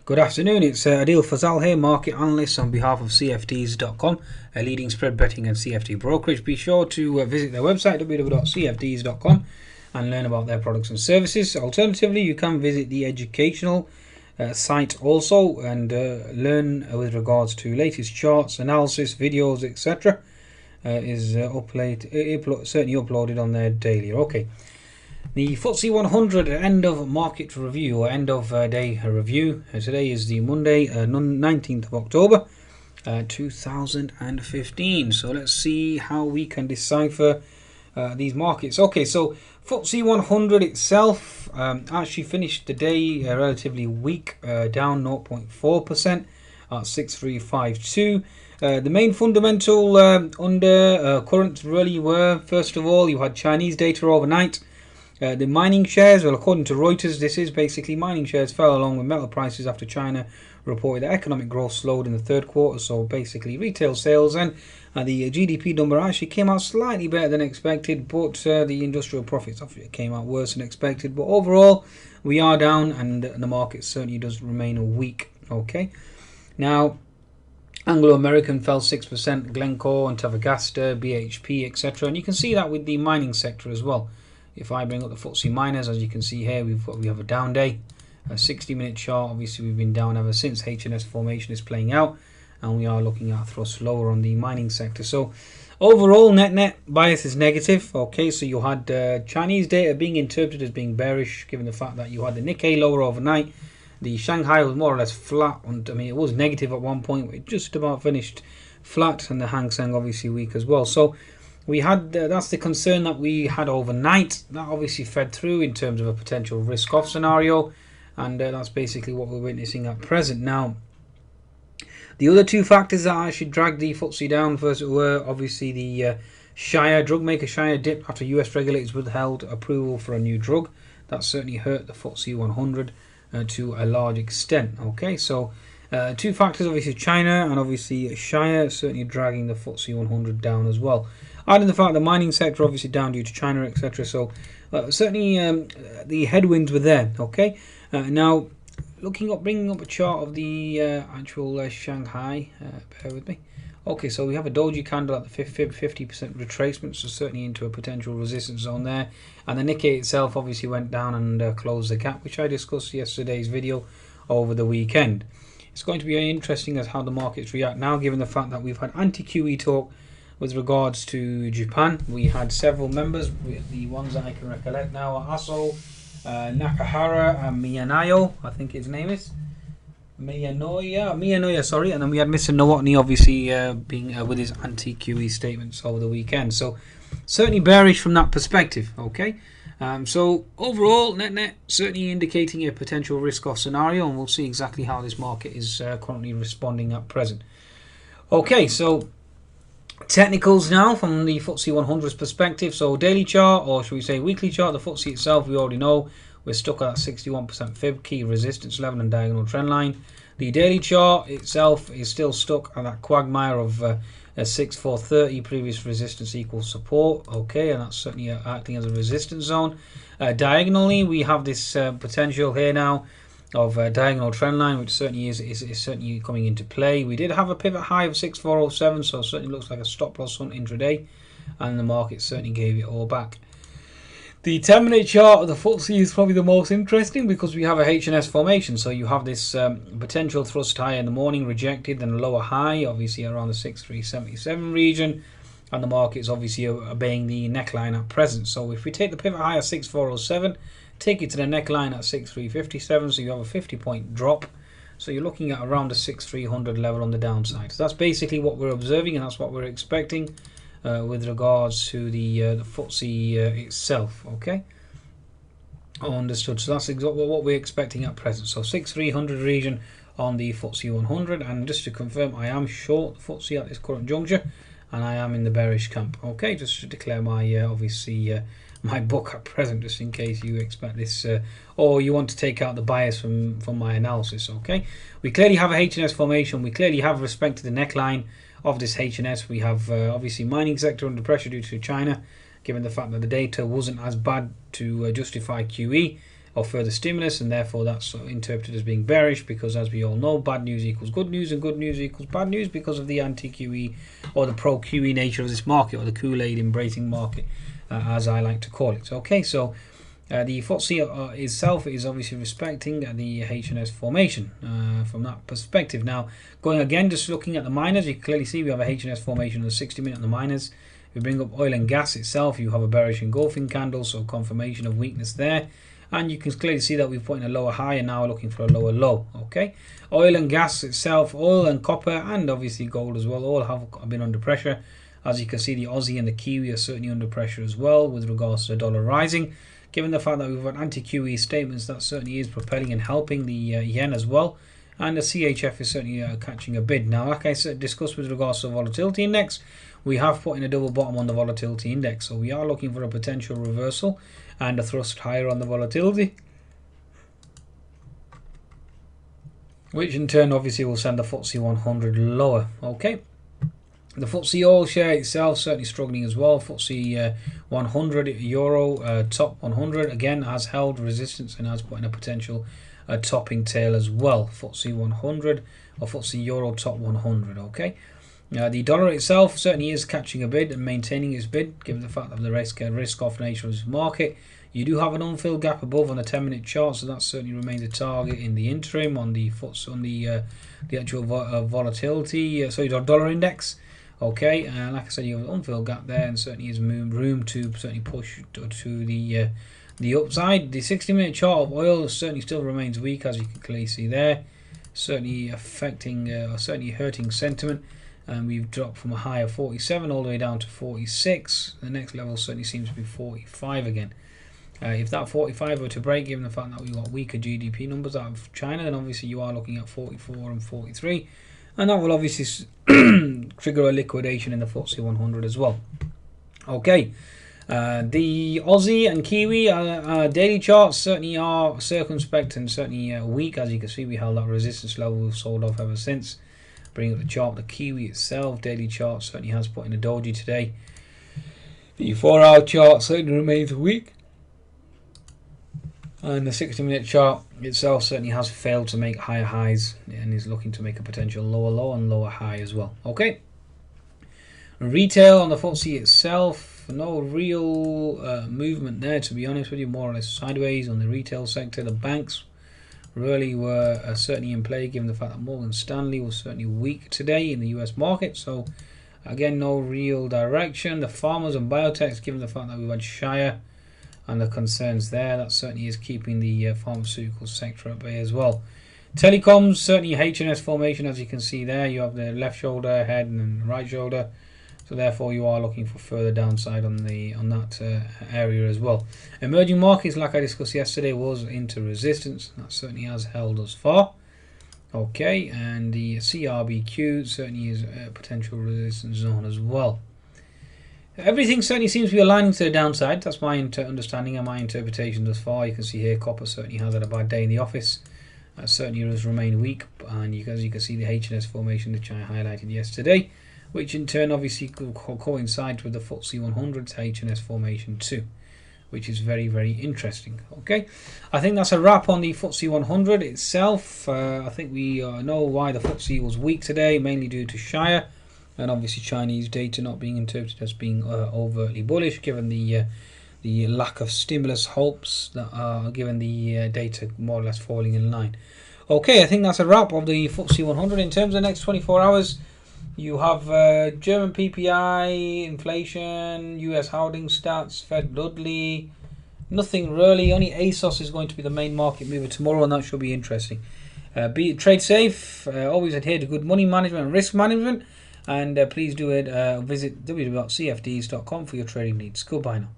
Good afternoon, it's Adil Fazal here, market analyst on behalf of CFDs.com, a leading spread betting and CFD brokerage. Be sure to visit their website www.cfds.com and learn about their products and services. Alternatively, you can visit the educational site also and learn with regards to latest charts, analysis, videos, etc. Is certainly uploaded on there daily. Okay. The FTSE 100 end of market review or end of day review. Today is the Monday, 19th of October 2015. So let's see how we can decipher these markets. Okay, so FTSE 100 itself actually finished the day relatively weak, down 0.4% at 6352. The main fundamental currents really were, first of all, you had Chinese data overnight. The mining shares, well, according to Reuters, this is basically mining shares fell along with metal prices after China reported that economic growth slowed in the third quarter. So basically retail sales and the GDP number actually came out slightly better than expected, but the industrial profits came out worse than expected. But overall, we are down and the market certainly does remain weak. Okay, now Anglo-American fell 6%, Glencore, Antofagasta, BHP, etc. And you can see that with the mining sector as well. If I bring up the FTSE miners, as you can see here, we have a down day, a 60-minute chart. Obviously, we've been down ever since H&S formation is playing out, and we are looking at thrust lower on the mining sector. So, overall, net bias is negative. Okay, so you had Chinese data being interpreted as being bearish, given the fact that you had the Nikkei lower overnight. The Shanghai was more or less flat. And, I mean, it was negative at one point, but it just about finished flat, and the Hang Seng obviously weak as well. So we had that's the concern that we had overnight. That obviously fed through in terms of a potential risk-off scenario, and that's basically what we're witnessing at present. Now, the other two factors that actually dragged the FTSE down first were obviously the Shire drug maker. Shire dipped after US regulators withheld approval for a new drug. That certainly hurt the FTSE 100 to a large extent. Okay, so two factors, obviously China and obviously Shire, certainly dragging the FTSE 100 down as well. Adding the fact the mining sector obviously down due to China, etc. So certainly the headwinds were there. Okay, now bringing up a chart of the actual Shanghai. Bear with me. Okay, so we have a doji candle at the 50% retracement, so certainly into a potential resistance zone there. And the Nikkei itself obviously went down and closed the gap, which I discussed yesterday's video over the weekend. It's going to be very interesting as how the markets react now, given the fact that we've had anti-QE talk with regards to Japan. We had several members, the ones that I can recollect now are Aso, Nakahara, and Miyanayo, I think his name is. Miyanoya, sorry. And then we had Mr. Nowotny obviously being with his anti-QE statements over the weekend. So certainly bearish from that perspective, okay? So overall, net certainly indicating a potential risk-off scenario, and we'll see exactly how this market is currently responding at present. Okay, so technicals now from the FTSE 100's perspective. So daily chart, or should we say weekly chart, the FTSE itself, we already know we're stuck at that 61% fib, key resistance level and diagonal trend line. The daily chart itself is still stuck at that quagmire of 6430, previous resistance equals support. Okay, and that's certainly acting as a resistance zone. Diagonally, we have this potential here now of diagonal trend line, which certainly is certainly coming into play. We did have a pivot high of 6407, so it certainly looks like a stop loss hunt intraday, and the market certainly gave it all back. The 10-minute chart of the FTSE is probably the most interesting because we have a H&S formation. So you have this potential thrust high in the morning rejected, then a lower high, obviously around the 6377 region, and the market is obviously obeying the neckline at present. So if we take the pivot high at 6407, take it to the neckline at 6357, so you have a 50-point drop. So you're looking at around the 6300 level on the downside. So that's basically what we're observing, and that's what we're expecting with regards to the FTSE itself. Okay, understood. So that's exactly what we're expecting at present. So 6300 region on the FTSE 100, and just to confirm, I am short the FTSE at this current juncture, and I am in the bearish camp. Okay, just to declare my obviously my book at present, just in case you expect this or you want to take out the bias from my analysis. Okay, we clearly have a H&S formation. We clearly have respect to the neckline of this H&S. We have obviously mining sector under pressure due to China, given the fact that the data wasn't as bad to justify QE. of further stimulus, and therefore that's interpreted as being bearish, because as we all know, bad news equals good news and good news equals bad news because of the anti-QE or the pro-QE nature of this market, or the Kool-Aid embracing market, as I like to call it. Okay, so the FTSE itself is obviously respecting the H&S formation from that perspective. Now, going again, just looking at the miners, you can clearly see we have a H&S formation on the 60-minute on the miners. If we bring up oil and gas itself, you have a bearish engulfing candle, so confirmation of weakness there. And you can clearly see that we've put in a lower high and now we're looking for a lower low. Okay, oil and gas itself, oil and copper, and obviously gold as well, all have been under pressure. As you can see, the Aussie and the Kiwi are certainly under pressure as well with regards to the dollar rising. Given the fact that we've got anti-QE statements, that certainly is propelling and helping the yen as well. And the CHF is certainly catching a bid. Now, like I said, discussed with regards to the volatility index, we have put in a double bottom on the volatility index. So we are looking for a potential reversal and a thrust higher on the volatility, which in turn obviously will send the FTSE 100 lower. Okay. The FTSE All Share itself certainly struggling as well. FTSE 100 euro top 100 again has held resistance and has put in a potential topping tail as well. FTSE 100 or FTSE Euro top 100. Okay. The dollar itself certainly is catching a bid and maintaining its bid, given the fact of the risk-off nature of this market. You do have an unfilled gap above on the 10-minute chart, so that certainly remains a target in the interim on the actual volatility. Sorry, the dollar index. Okay, and like I said, you have an unfilled gap there, and certainly is room to certainly push to the upside. The 60-minute chart of oil certainly still remains weak, as you can clearly see there, certainly affecting or certainly hurting sentiment. And we've dropped from a high of 47 all the way down to 46. The next level certainly seems to be 45 again. If that 45 were to break, given the fact that we've got weaker GDP numbers out of China, then obviously you are looking at 44 and 43. And that will obviously trigger a liquidation in the FTSE 100 as well. Okay, the Aussie and Kiwi daily charts certainly are circumspect and certainly weak. As you can see, we held that resistance level, we've sold off ever since. Bring up the chart, the Kiwi itself, daily chart certainly has put in a doji today. The 4-hour chart certainly remains weak. And the 60-minute chart itself certainly has failed to make higher highs and is looking to make a potential lower low and lower high as well. Okay. Retail on the FTSE itself, no real movement there, to be honest with you, more or less sideways on the retail sector. The banks really were certainly in play, given the fact that Morgan Stanley was certainly weak today in the US market. So again, no real direction. The farmers and biotechs, given the fact that we've had Shire and the concerns there, that certainly is keeping the pharmaceutical sector at bay as well. Telecoms, certainly H&S formation, as you can see there. You have the left shoulder, head, and the right shoulder. So therefore, you are looking for further downside on that area as well. Emerging markets, like I discussed yesterday, was into resistance. That certainly has held us far. Okay, and the CRBQ certainly is a potential resistance zone as well. Everything certainly seems to be aligning to the downside. That's my understanding and my interpretation thus far. You can see here, copper certainly has had a bad day in the office. That certainly has remained weak, and as you can see, the H&S formation, which I highlighted yesterday, which in turn obviously coincides with the FTSE 100's H&S formation too, which is very, very interesting. Okay, I think that's a wrap on the FTSE 100 itself. I think we know why the FTSE was weak today, mainly due to Shire, and obviously Chinese data not being interpreted as being overtly bullish, given the lack of stimulus hopes that are given the data more or less falling in line. Okay, I think that's a wrap of the FTSE 100. In terms of the next 24 hours, you have German PPI, inflation, US housing stats, Fed Dudley. Nothing really. Only ASOS is going to be the main market mover tomorrow, and that should be interesting. Trade safe. Always adhere to good money management and risk management. And please do visit www.cfds.com for your trading needs. Goodbye now.